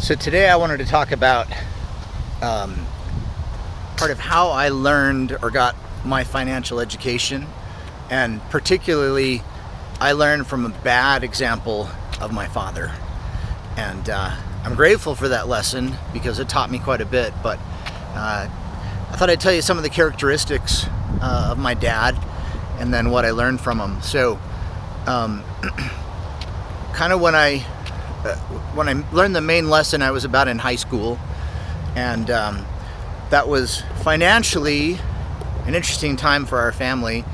So today I wanted to talk about part of how I learned or got my financial education, and particularly I learned from a bad example of my father. And I'm grateful for that lesson because it taught me quite a bit, but I thought I'd tell you some of the characteristics of my dad and then what I learned from him. So kind of when I learned the main lesson, I was about in high school, and that was financially an interesting time for our family.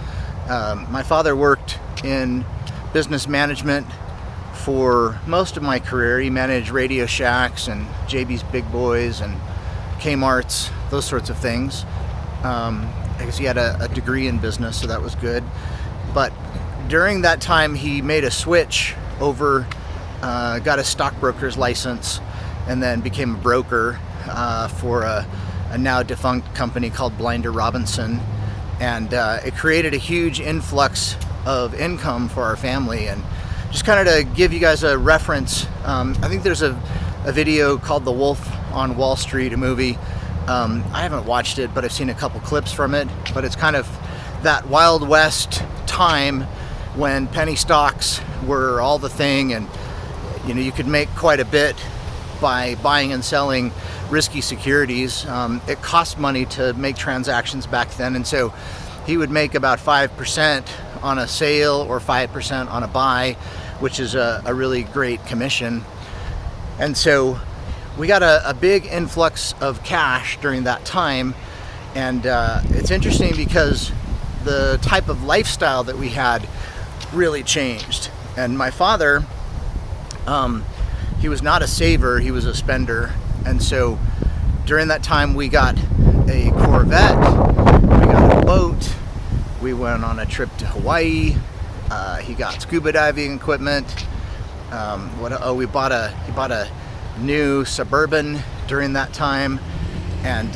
My father worked in business management for most of my career. He managed Radio Shacks and JB's Big Boys and Kmart's, those sorts of things. I guess he had a degree in business, so that was good. But during that time, he made a switch over, got a stockbroker's license, and then became a broker for a now defunct company called Blinder Robinson. And it created a huge influx of income for our family. And just kind of to give you guys a reference, I think there's a video called The Wolf on Wall Street, a movie. I haven't watched it, but I've seen a couple clips from it. But it's kind of that Wild West time when penny stocks were all the thing, and you could make quite a bit by buying and selling risky securities. It cost money to make transactions back then, and so he would make about 5% on a sale or 5% on a buy, which is a really great commission. And so we got a big influx of cash during that time, and it's interesting because the type of lifestyle that we had really changed. And my father, he was not a saver, he was a spender. And so during that time we got a Corvette, we got a boat, we went on a trip to Hawaii, he got scuba diving equipment. He bought a new Suburban during that time, and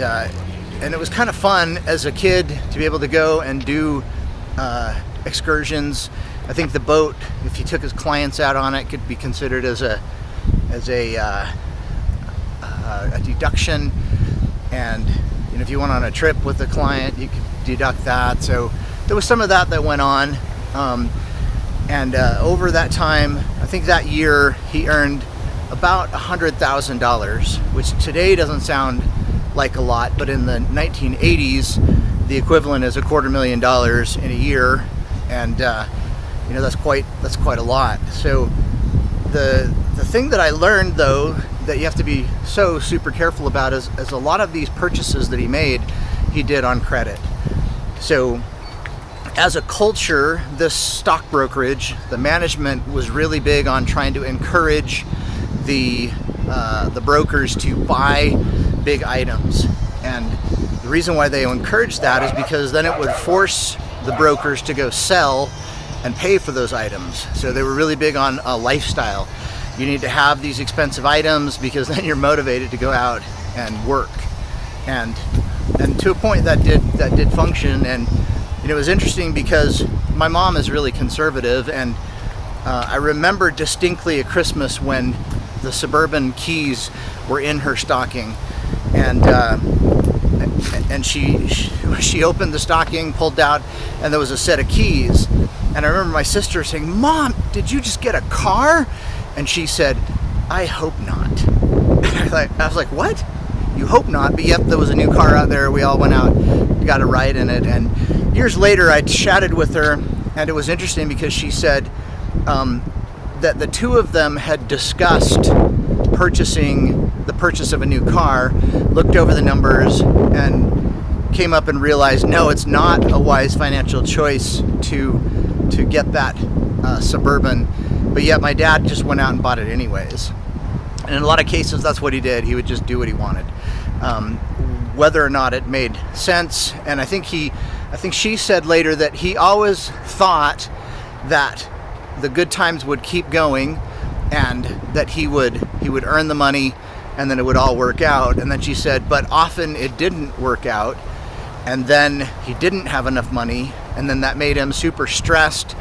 it was kind of fun as a kid to be able to go and do excursions. I think the boat, if he took his clients out on it, could be considered as a deduction. And if you went on a trip with a client, you could deduct that. So there was some of that went on. And over that time, I think that year he earned about $100,000, which today doesn't sound like a lot, but in the 1980s, the equivalent is $250,000 in a year, and that's quite a lot. So the thing that I learned, though, that you have to be so super careful about is a lot of these purchases that he made, he did on credit. So as a culture, this stock brokerage, the management was really big on trying to encourage the brokers to buy big items. And the reason why they encouraged that is because then it would force the brokers to go sell and pay for those items. So they were really big on a lifestyle. You need to have these expensive items because then you're motivated to go out and work. And to a point that did function. And it was interesting because my mom is really conservative, and I remember distinctly a Christmas when the Suburban keys were in her stocking, and she opened the stocking, pulled out, and there was a set of keys. And I remember my sister saying, "Mom, did you just get a car?" And she said, "I hope not." I was like, "What? You hope not?" But yep, there was a new car out there. We all went out, got a ride in it. And years later, I chatted with her, and it was interesting because she said that the two of them had discussed the purchase of a new car, looked over the numbers, and came up and realized, no, it's not a wise financial choice to get that Suburban. But yet my dad just went out and bought it anyways. And in a lot of cases, that's what he did. He would just do what he wanted, whether or not it made sense. And I think she said later that he always thought that the good times would keep going, and that he would earn the money, and then it would all work out. And then she said, but often it didn't work out, and then he didn't have enough money, and then that made him super stressed.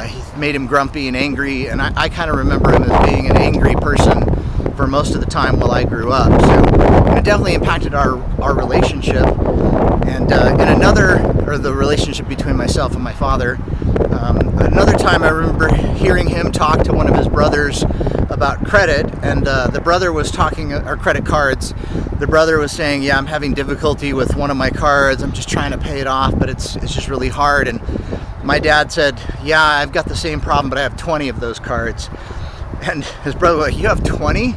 He made him grumpy and angry, and I kind of remember him as being an angry person for most of the time while I grew up. So it definitely impacted our relationship. And the relationship between myself and my father. Another time I remember hearing him talk to one of his brothers about credit, and the brother was talking, or credit cards. The brother was saying, yeah, I'm having difficulty with one of my cards. I'm just trying to pay it off, but it's just really hard. And my dad said, yeah, I've got the same problem, but I have 20 of those cards. And his brother was like, you have 20?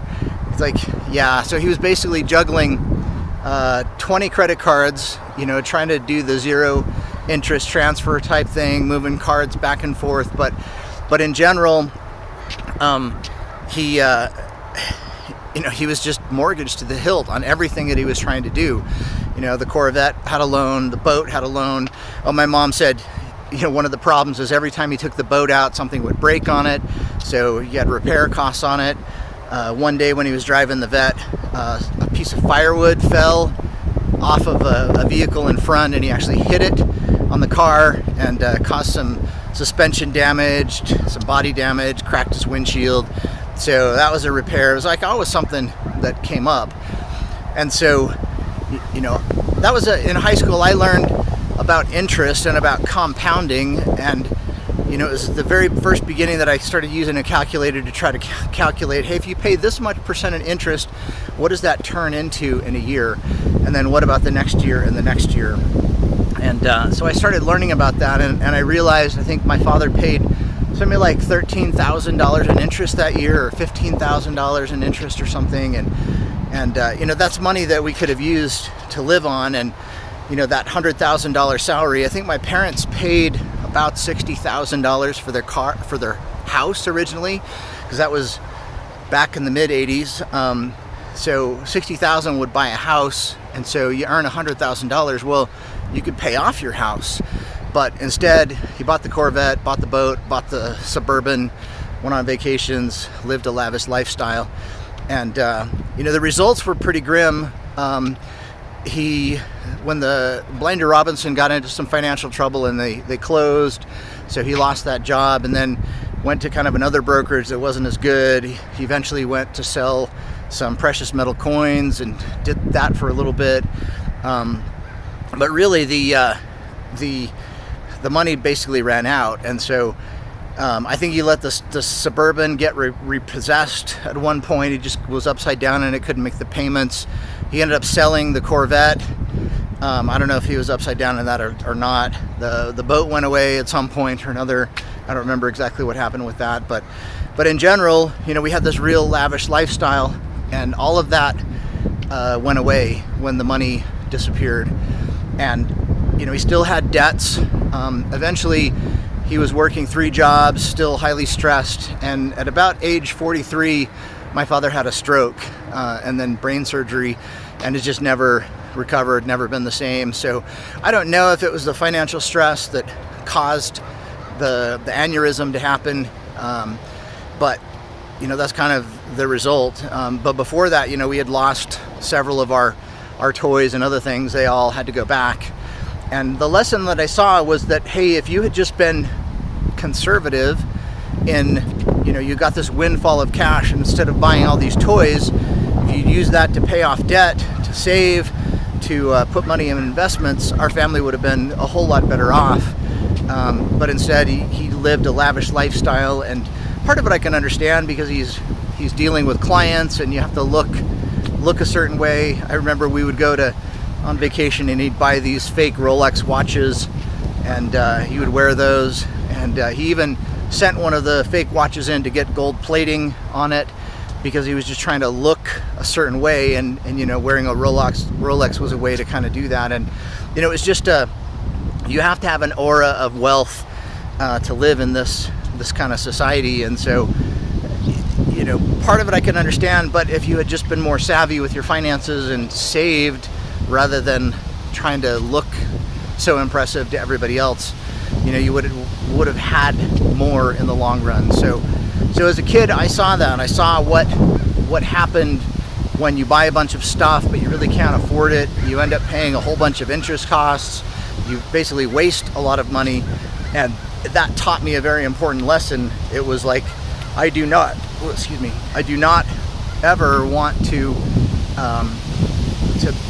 He's like, yeah. So he was basically juggling 20 credit cards, trying to do the zero interest transfer type thing, moving cards back and forth. But in general, he was just mortgaged to the hilt on everything that he was trying to do. The Corvette had a loan, the boat had a loan. Oh, my mom said, one of the problems is every time he took the boat out, something would break on it. So he had repair costs on it. One day when he was driving the vet, a piece of firewood fell off of a vehicle in front, and he actually hit it on the car and caused some suspension damage, some body damage, cracked his windshield. So that was a repair. It was like always something that came up. And so, that was in high school I learned about interest and about compounding, and it was the very first beginning that I started using a calculator to try to calculate, hey, if you pay this much percent in interest, what does that turn into in a year? And then what about the next year and the next year? And so I started learning about that, and I realized, I think my father paid something like $13,000 in interest that year, or $15,000 in interest or something. And that's money that we could have used to live on. And, that $100,000 salary, I think my parents paid about $60,000 for their house originally, because that was back in the mid 80s. So $60,000 would buy a house, and so you earn $100,000. Well, you could pay off your house, but instead he bought the Corvette, bought the boat, bought the Suburban, went on vacations, lived a lavish lifestyle, and the results were pretty grim. When the Blinder Robinson got into some financial trouble and they closed, so he lost that job, and then went to kind of another brokerage that wasn't as good. He eventually went to sell some precious metal coins and did that for a little bit. But really the money basically ran out, and so I think he let the Suburban get repossessed at one point. He just was upside down and it couldn't make the payments. He ended up selling the Corvette. I don't know if he was upside down in that or not. The boat went away at some point or another. I don't remember exactly what happened with that, but in general, we had this real lavish lifestyle, and all of that went away when the money disappeared. And he still had debts. Eventually he was working 3 jobs, still highly stressed, and at about age 43 my father had a stroke, and then brain surgery, and has just never recovered, never been the same. So I don't know if it was the financial stress that caused the aneurysm to happen, but that's kind of the result. But before that, we had lost several of our toys and other things. They all had to go back. And the lesson that I saw was that, hey, if you had just been conservative in, you got this windfall of cash, and instead of buying all these toys, if you'd use that to pay off debt, to save, to put money in investments, our family would have been a whole lot better off. But instead he lived a lavish lifestyle, and part of it I can understand, because he's dealing with clients and you have to look a certain way. I remember we would go on vacation and he'd buy these fake Rolex watches, and he would wear those, and he even sent one of the fake watches in to get gold plating on it, because he was just trying to look a certain way, and wearing a Rolex was a way to kind of do that. And it was just you have to have an aura of wealth to live in this kind of society. And so part of it I can understand, but if you had just been more savvy with your finances and saved rather than trying to look so impressive to everybody else, you would have had more in the long run. So as a kid, I saw that, and I saw what happened when you buy a bunch of stuff but you really can't afford it. You end up paying a whole bunch of interest costs. You basically waste a lot of money, and that taught me a very important lesson. It was like, I do not ever want to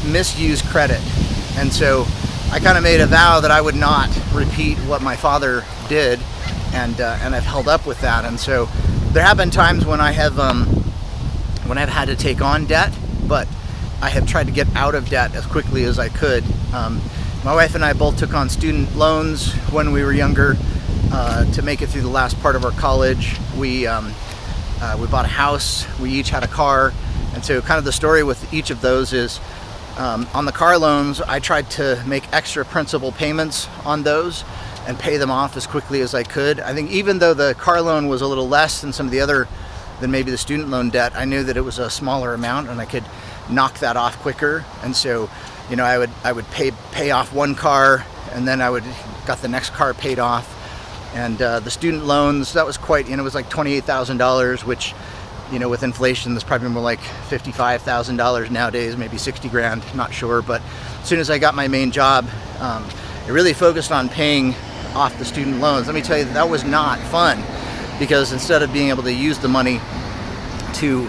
misuse credit. And so I kind of made a vow that I would not repeat what my father did, and I've held up with that. And so there have been times when I've had to take on debt, but I have tried to get out of debt as quickly as I could. My wife and I both took on student loans when we were younger to make it through the last part of our college. We bought a house. We each had a car, and so kind of the story with each of those is, on the car loans, I tried to make extra principal payments on those and pay them off as quickly as I could. I think even though the car loan was a little less than some of the other, than maybe the student loan debt, I knew that it was a smaller amount and I could knock that off quicker. And so, I would pay off one car, and then I would got the next car paid off. And the student loans, that was quite, it was like $28,000, which, with inflation, that's probably more like $55,000 nowadays, maybe 60 grand, not sure. But as soon as I got my main job, I really focused on paying off the student loans. Let me tell you, that was not fun, because instead of being able to use the money to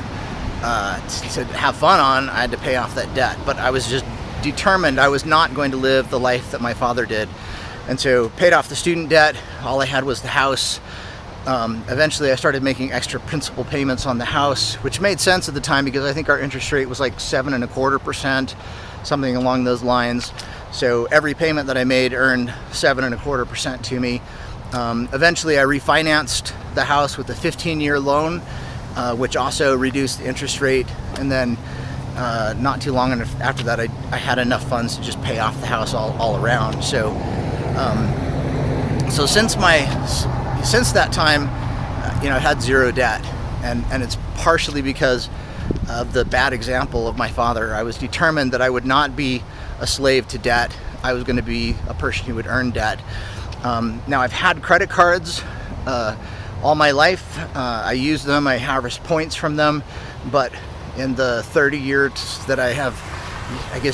have fun on, I had to pay off that debt. But I was just determined I was not going to live the life that my father did. And so paid off the student debt. All I had was the house. Eventually I started making extra principal payments on the house, which made sense at the time because I think our interest rate was like 7.25%, something along those lines. So every payment that I made earned 7.25% to me. Eventually I refinanced the house with a 15-year loan, which also reduced the interest rate. And then not too long after that, I had enough funds to just pay off the house all around. So since that time, I had zero debt, and it's partially because of the bad example of my father. I was determined that I would not be a slave to debt. I was going to be a person who would earn debt. Now, I've had credit cards all my life. I use them. I harvest points from them, but in the 30 years that I have,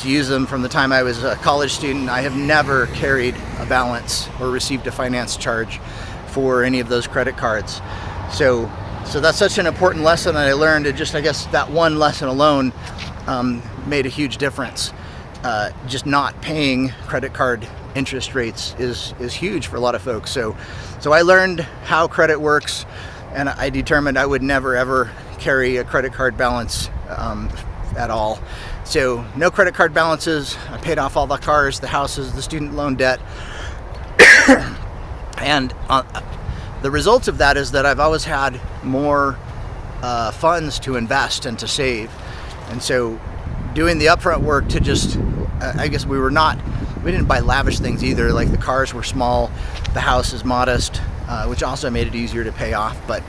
used them from the time I was a college student, I have never carried a balance or received a finance charge for any of those credit cards. So that's such an important lesson that I learned. It just, that one lesson alone made a huge difference. Just not paying credit card interest rates is huge for a lot of folks. So I learned how credit works, and I determined I would never ever carry a credit card balance at all. So no credit card balances. I paid off all the cars, the houses, the student loan debt. And the results of that is that I've always had more funds to invest and to save. And so doing the upfront work to just, we didn't buy lavish things either. Like the cars were small, the house is modest, which also made it easier to pay off. But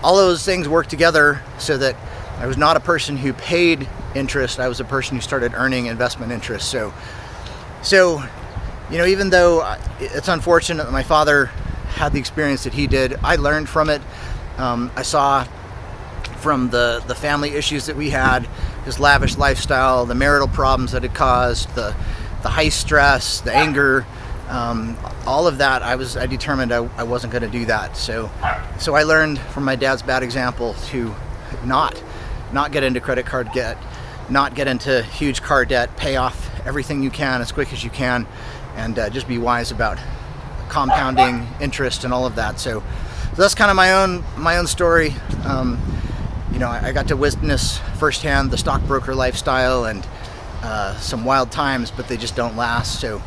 all those things worked together so that I was not a person who paid interest. I was a person who started earning investment interest. So even though it's unfortunate that my father had the experience that he did, I learned from it. I saw from the family issues that we had, his lavish lifestyle, the marital problems that it caused, the high stress, the anger, all of that. I determined I wasn't going to do that. So I learned from my dad's bad example to not get into credit card debt, not get into huge car debt, pay off everything you can as quick as you can, and just be wise about compounding interest and all of that. So that's kind of my own story. I got to witness firsthand the stockbroker lifestyle and some wild times, but they just don't last. So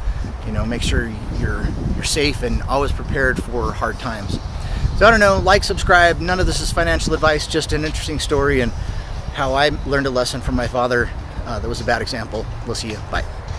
make sure you're safe and always prepared for hard times. So I don't know, like, subscribe. None of this is financial advice, just an interesting story and how I learned a lesson from my father that was a bad example. We'll see you. Bye.